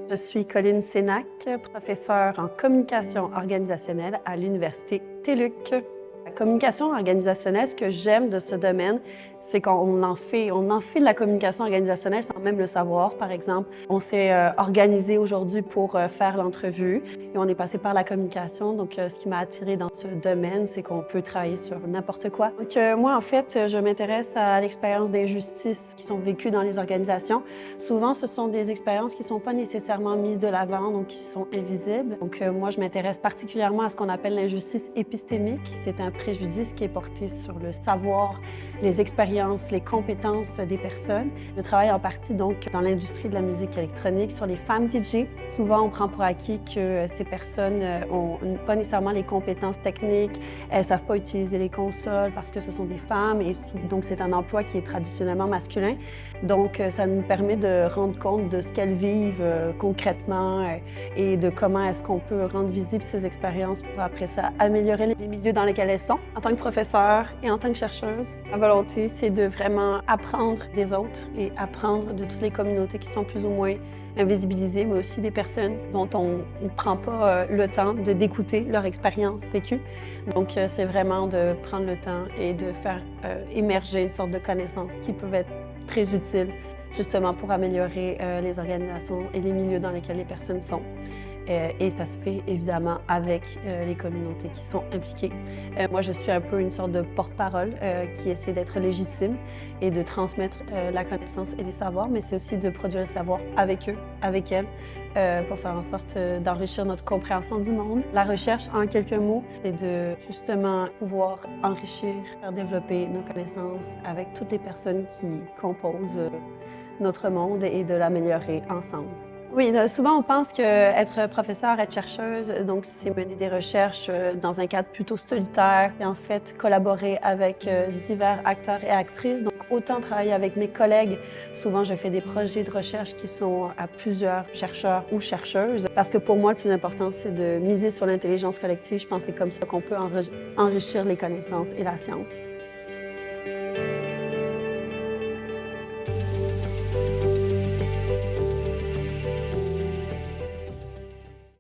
Je suis Colline Sénac, professeure en communication organisationnelle à l'Université TÉLUQ. La communication organisationnelle, ce que j'aime de ce domaine, c'est qu'on en fait de la communication organisationnelle sans même le savoir. Par exemple, on s'est organisé aujourd'hui pour faire l'entrevue et on est passé par la communication. Donc, ce qui m'a attirée dans ce domaine, c'est qu'on peut travailler sur n'importe quoi. Donc, moi, en fait, je m'intéresse à l'expérience d'injustice qui sont vécues dans les organisations. Souvent, ce sont des expériences qui ne sont pas nécessairement mises de l'avant, donc qui sont invisibles. Donc, moi, je m'intéresse particulièrement à ce qu'on appelle l'injustice épistémique. C'est un préjudice qui est porté sur le savoir, les expériences, les compétences des personnes. Je travaille en partie donc dans l'industrie de la musique électronique sur les femmes DJ. Souvent, on prend pour acquis que ces personnes ont pas nécessairement les compétences techniques, elles savent pas utiliser les consoles parce que ce sont des femmes et donc c'est un emploi qui est traditionnellement masculin. Donc, ça nous permet de rendre compte de ce qu'elles vivent concrètement et de comment est-ce qu'on peut rendre visibles ces expériences pour après ça améliorer les milieux dans lesquels elles sont. En tant que professeure et en tant que chercheuse, ma volonté, c'est de vraiment apprendre des autres et apprendre de toutes les communautés qui sont plus ou moins invisibilisées, mais aussi des personnes dont on ne prend pas le temps d'écouter leur expérience vécue. Donc, c'est vraiment de prendre le temps et de faire émerger une sorte de connaissances qui peuvent être très utiles justement pour améliorer les organisations et les milieux dans lesquels les personnes sont. Et ça se fait évidemment avec les communautés qui sont impliquées. Moi, je suis un peu une sorte de porte-parole qui essaie d'être légitime et de transmettre la connaissance et les savoirs, mais c'est aussi de produire le savoir avec eux, avec elles, pour faire en sorte d'enrichir notre compréhension du monde. La recherche, en quelques mots, c'est de justement pouvoir enrichir, faire développer nos connaissances avec toutes les personnes qui composent notre monde et de l'améliorer ensemble. Oui, souvent on pense qu'être professeur, être chercheuse, donc c'est mener des recherches dans un cadre plutôt solitaire et en fait collaborer avec divers acteurs et actrices. Donc autant travailler avec mes collègues, souvent je fais des projets de recherche qui sont à plusieurs chercheurs ou chercheuses parce que pour moi le plus important c'est de miser sur l'intelligence collective. Je pense que c'est comme ça qu'on peut enrichir les connaissances et la science.